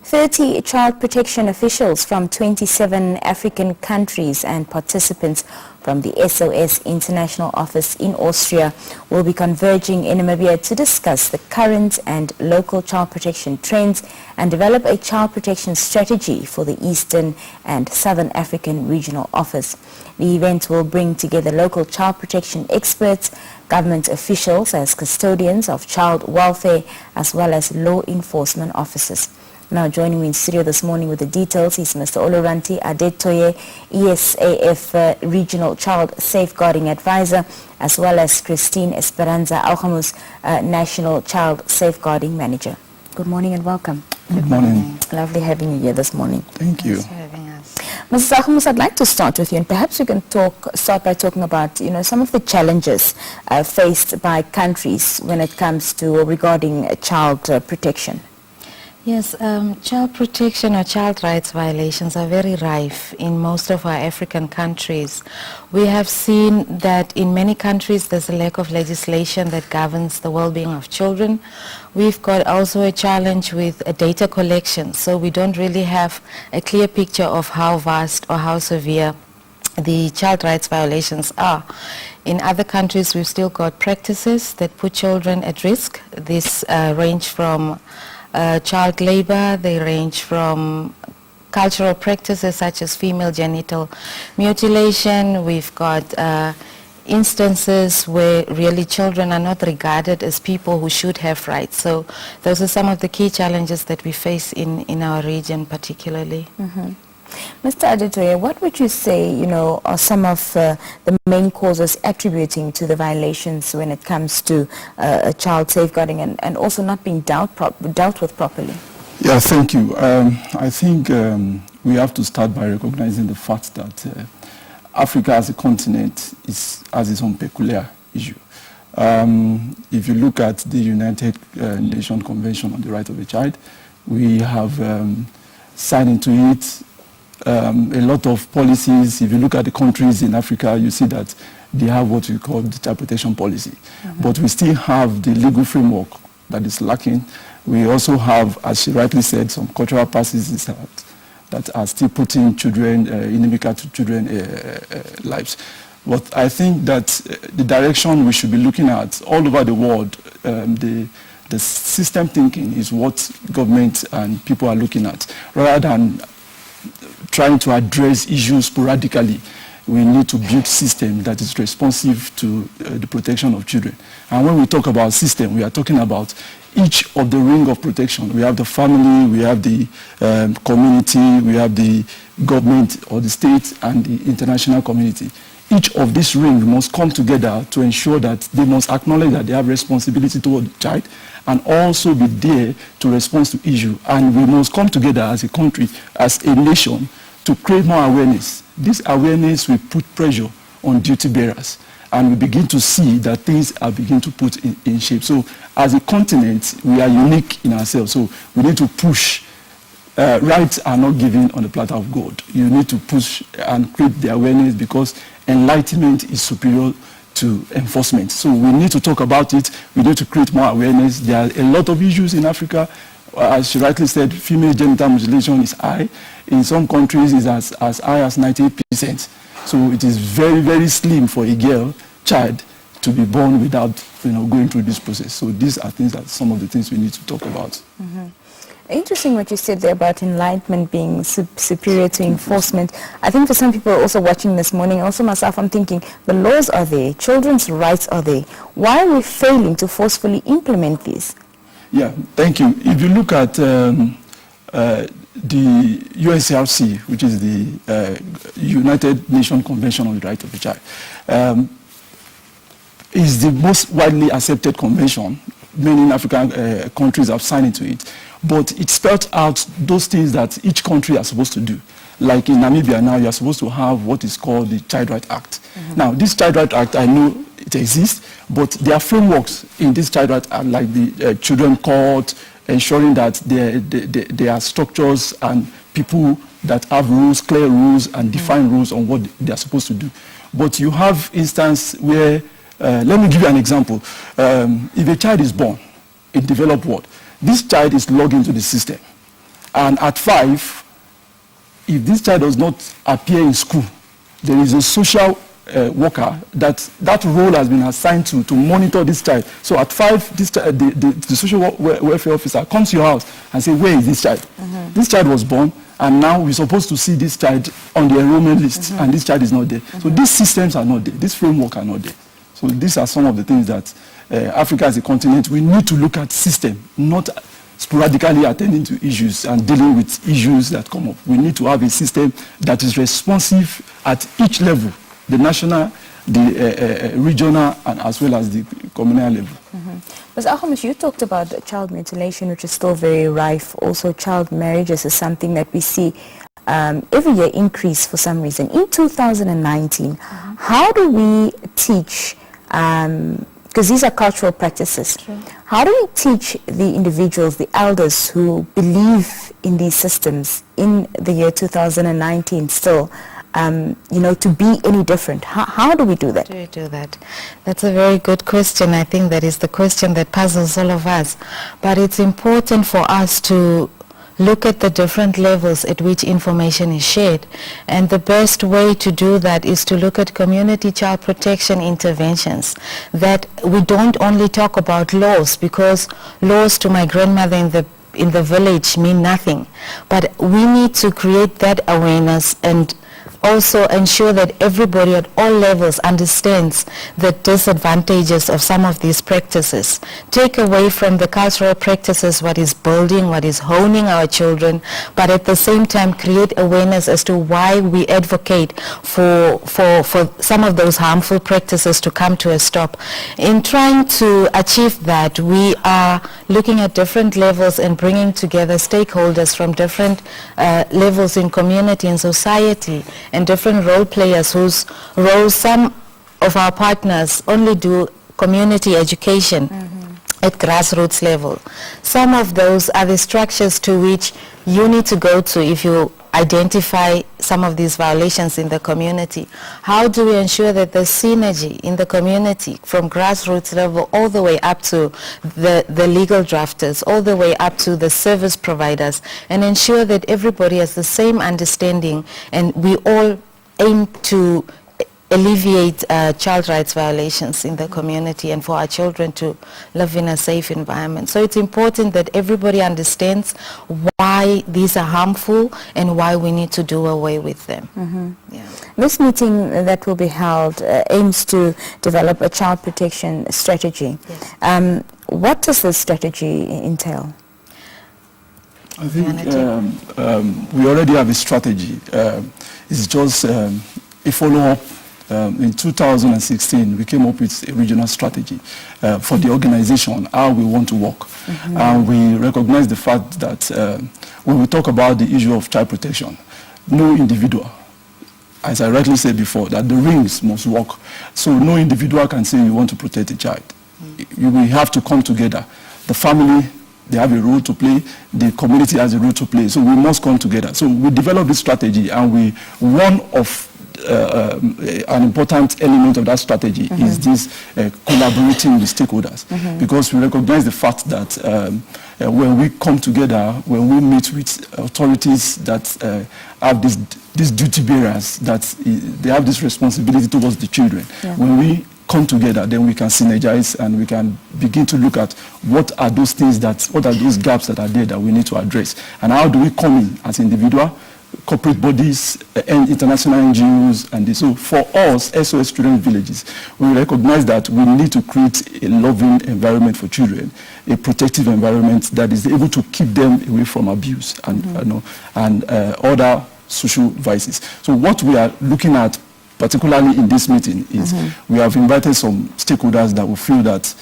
30 child protection officials from 27 African countries and participants from the SOS International Office in Austria will be converging in Namibia to discuss the current and local child protection trends and develop a child protection strategy for the Eastern and Southern African Regional Office. The event will bring together local child protection experts, government officials as custodians of child welfare, as well as law enforcement officers. Now joining me in studio this morning with the details is Mr. Oluranti Adetoye, ESAF Regional Child Safeguarding Advisor, as well as Christine Esperanza, Aochamus National Child Safeguarding Manager. Good morning and welcome. Good morning. Lovely having you here this morning. Thank you. Thanks for having us. Mrs. Aochamus, I'd like to start with you, and perhaps we can start by talking about, some of the challenges faced by countries when it comes to regarding child protection. Yes, child protection or child rights violations are very rife in most of our African countries. We have seen that in many countries there's a lack of legislation that governs the well-being of children. We've got also a challenge with data collection, so we don't really have a clear picture of how vast or how severe the child rights violations are. In other countries we've still got practices that put children at risk. This range from child labor, they range from cultural practices such as female genital mutilation. We've got instances where really children are not regarded as people who should have rights. So those are some of the key challenges that we face in our region particularly. Mm-hmm. Mr. Adetoye, what would you say, are some of the main causes attributing to the violations when it comes to child safeguarding and also not being dealt with properly? Yeah, thank you. I think we have to start by recognizing the fact that Africa as a continent has its own peculiar issue. If you look at the United Nations Convention on the Right of the Child, we have signed into it a lot of policies. If you look at the countries in Africa, you see that they have what we call the child protection policy. Mm-hmm. But we still have the legal framework that is lacking. We also have, as she rightly said, some cultural practices that are still putting children, inimical to children's lives. But I think that the direction we should be looking at all over the world, the system thinking is what government and people are looking at, rather than trying to address issues sporadically. We need to build system that is responsive to the protection of children. And when we talk about system, we are talking about each of the ring of protection. We have the family, we have the community, we have the government or the state and the international community. Each of these rings must come together to ensure that they must acknowledge that they have responsibility toward the child and also be there to respond to issue. And we must come together as a country, as a nation, to create more awareness. This awareness will put pressure on duty bearers, and we begin to see that things are beginning to put in shape. So as a continent, we are unique in ourselves, so we need to push. Rights are not given on the platter of gold. You need to push and create the awareness, because enlightenment is superior to enforcement. So we need to talk about it. We need to create more awareness. There are a lot of issues in Africa. As she rightly said, female genital mutilation is high. In some countries, it's as high as 98%. So it is very, very slim for a child to be born without going through this process. So these are some of the things we need to talk about. Mm-hmm. Interesting what you said there about enlightenment being superior to enforcement. I think for some people also watching this morning, also myself, I'm thinking the laws are there, children's rights are there. Why are we failing to forcefully implement these? Yeah, thank you. If you look at the UNCRC, which is the United Nations Convention on the Right of the Child, is the most widely accepted convention. Many African countries have signed into it. But it spells out those things that each country is supposed to do. Like in Namibia now, you are supposed to have what is called the Child Rights Act. Mm-hmm. Now, this Child Rights Act, I know it exists, but there are frameworks in this Child Rights Act, like the Children Court, ensuring that there are structures and people that have rules, clear rules, and defined rules on what they are supposed to do. But you have instances where, let me give you an example. If a child is born in the developed world, this child is logged into the system. And at 5, if this child does not appear in school, there is a social worker that role has been assigned to monitor this child. So at 5, this the social welfare officer comes to your house and say, where is this child? This child was born, and now we're supposed to see this child on the enrollment list, and this child is not there. So these systems are not there. This framework are not there. So these are some of the things that Africa as a continent, we need to look at system, not sporadically attending to issues and dealing with issues that come up. We need to have a system that is responsive at each level, the national, the regional, and as well as the communal level. Ms. Aochamus, you talked about child mutilation, which is still very rife. Also, child marriages is something that we see every year increase for some reason. In 2019, how do we teach, because these are cultural practices, how do we teach the individuals, the elders who believe in these systems in the year 2019 still, to be any different? How do we do that? How do we do that? That's a very good question. I think that is the question that puzzles all of us. But it's important for us to look at the different levels at which information is shared. And the best way to do that is to look at community child protection interventions. That we don't only talk about laws, because laws to my grandmother in the village mean nothing. But we need to create that awareness and also ensure that everybody at all levels understands the disadvantages of some of these practices. Take away from the cultural practices what is building, what is honing our children, but at the same time create awareness as to why we advocate for some of those harmful practices to come to a stop. In trying to achieve that, we are looking at different levels and bringing together stakeholders from different levels in community and society, and different role players whose roles, some of our partners only do community education at grassroots level. Some of those are the structures to which you need to go to if you identify some of these violations in the community. How do we ensure that the synergy in the community from grassroots level all the way up to the legal drafters, all the way up to the service providers, and ensure that everybody has the same understanding and we all aim to alleviate child rights violations in the community and for our children to live in a safe environment. So it's important that everybody understands why these are harmful and why we need to do away with them. This meeting that will be held aims to develop a child protection strategy. What does this strategy entail? I think we already have a strategy. It's just a follow-up. In 2016, we came up with a regional strategy for the organization, how we want to work. And we recognize the fact that when we talk about the issue of child protection, no individual, as I rightly said before, that the rings must work. So no individual can say you want to protect a child. You will have to come together. The family, they have a role to play. The community has a role to play. So we must come together. So we developed this strategy, and one of an important element of that strategy is this collaborating with stakeholders, because we recognize the fact that when we come together, when we meet with authorities that have these duty bearers, that they have this responsibility towards the children, when we come together, then we can synergize and we can begin to look at what are those gaps that are there that we need to address, and how do we come in as individual, corporate bodies, and international NGOs, and so for us, SOS Children's Villages, we recognize that we need to create a loving environment for children, a protective environment that is able to keep them away from abuse and other social vices. So what we are looking at, particularly in this meeting, is we have invited some stakeholders that will feel that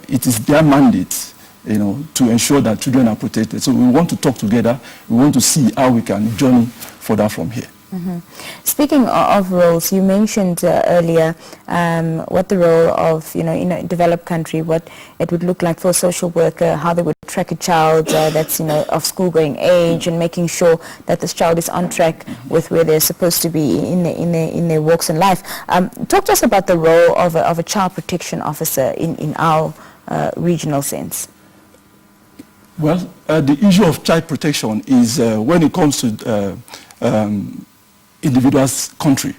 it is their mandate to ensure that children are protected. So we want to talk together. We want to see how we can journey further from here. Speaking of roles, you mentioned earlier what the role of, in a developed country, what it would look like for a social worker, how they would track a child that's, of school-going age, and making sure that this child is on track with where they're supposed to be in their walks in life. Talk to us about the role of a child protection officer in our regional sense. Well, the issue of child protection is when it comes to individual's country,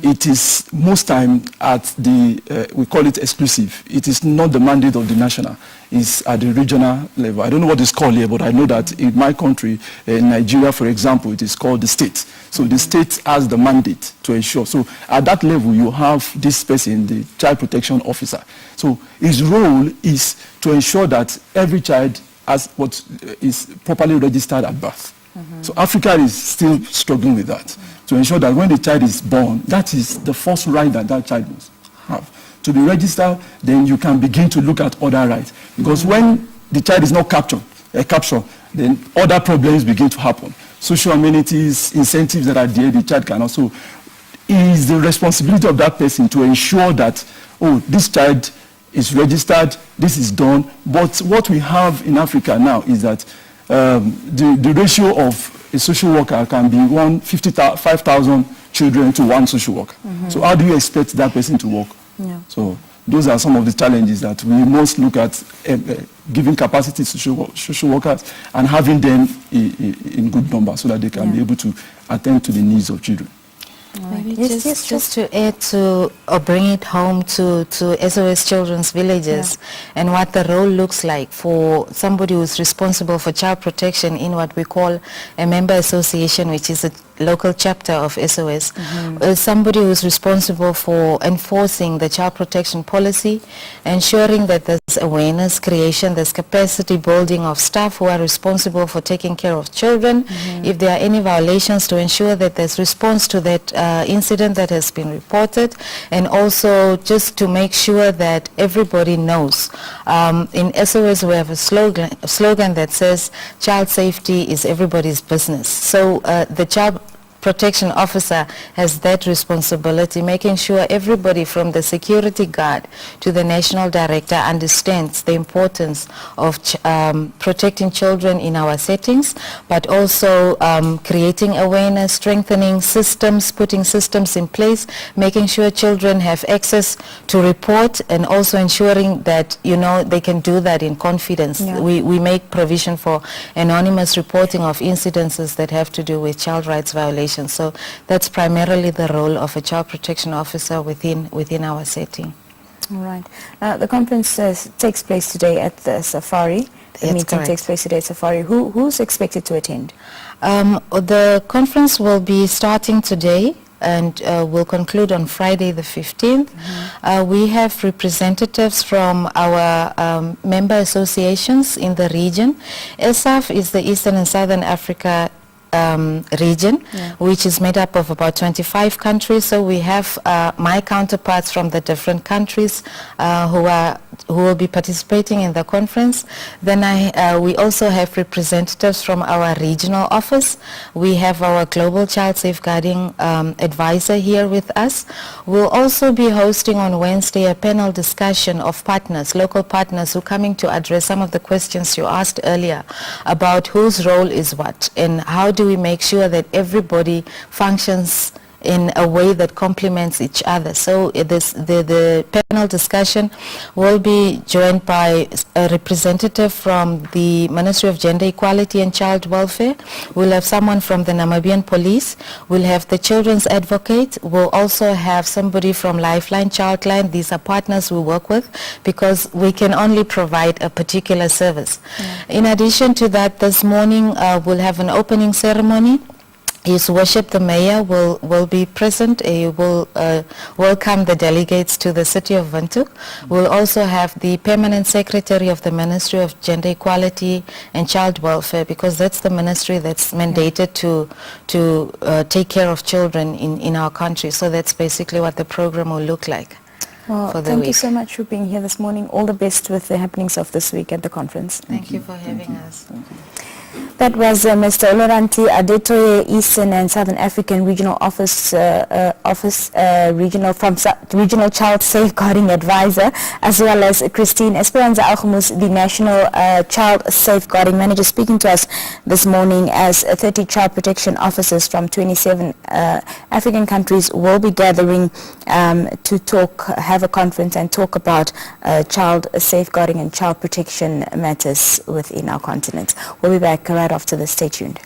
it is most time at the, we call it exclusive. It is not the mandate of the national. It's at the regional level. I don't know what it's called here, but I know that in my country, in Nigeria, for example, it is called the state. So the state has the mandate to ensure. So at that level, you have this person, the child protection officer. So his role is to ensure that every child has what is properly registered at birth. So Africa is still struggling with that, to ensure that when the child is born, that is the first right that that child must have. To be registered, then you can begin to look at other rights. Because when the child is not captured, then other problems begin to happen. Social amenities, incentives that are there, the child can also. It is the responsibility of that person to ensure that, oh, this child is registered, this is done. But what we have in Africa now is that the ratio of a social worker can be 55,000 children to one social worker. So how do you expect that person to work? Yeah. So those are some of the challenges that we must look at, giving capacity to social workers and having them in good numbers so that they can be able to attend to the needs of children. Maybe just to add to, or bring it home to SOS Children's Villages and what the role looks like for somebody who's responsible for child protection in what we call a member association, which is a local chapter of SOS. Somebody who's responsible for enforcing the child protection policy, ensuring that there's awareness creation, there's capacity building of staff who are responsible for taking care of children. If there are any violations, to ensure that there's response to that incident that has been reported, and also just to make sure that everybody knows. In SOS we have a slogan that says child safety is everybody's business. So the child protection officer has that responsibility, making sure everybody from the security guard to the national director understands the importance of protecting children in our settings, but also creating awareness, strengthening systems, putting systems in place, making sure children have access to report, and also ensuring that, you know, they can do that in confidence. We make provision for anonymous reporting of incidences that have to do with child rights violations. So that's primarily the role of a child protection officer within our setting. All right. The conference takes place today at the Safari. The meeting takes place today at Safari. Who's expected to attend? The conference will be starting today and will conclude on Friday the 15th. We have representatives from our member associations in the region. ESAF is the Eastern and Southern Africa region, which is made up of about 25 countries. So we have my counterparts from the different countries who will be participating in the conference. Then we also have representatives from our regional office. We have our global child safeguarding advisor here with us. We'll also be hosting on Wednesday a panel discussion of partners, local partners, who are coming to address some of the questions you asked earlier about whose role is what and how do we make sure that everybody functions in a way that complements each other. So the panel discussion will be joined by a representative from the Ministry of Gender Equality and Child Welfare. We'll have someone from the Namibian Police. We'll have the Children's Advocate. We'll also have somebody from Lifeline, Childline. These are partners we work with because we can only provide a particular service. In addition to that, this morning we'll have an opening ceremony. His Worship the Mayor will be present. He will welcome the delegates to the city of Windhoek. We'll also have the Permanent Secretary of the Ministry of Gender Equality and Child Welfare, because that's the ministry that's mandated to take care of children in our country. So that's basically what the program will look like. Well, for the thank week. you so much for being here this morning. All the best with the happenings of this week at the conference. Thank you for having us. Thank you. That was Mr. Oluranti Adetoye, Eastern and Southern African Regional Regional Child Safeguarding Advisor, as well as Christine Esperanza Aochamus, the National Child Safeguarding Manager, speaking to us this morning as 30 child protection officers from 27 African countries will be gathering to have a conference and talk about child safeguarding and child protection matters within our continent. We'll be back right after this. Stay tuned.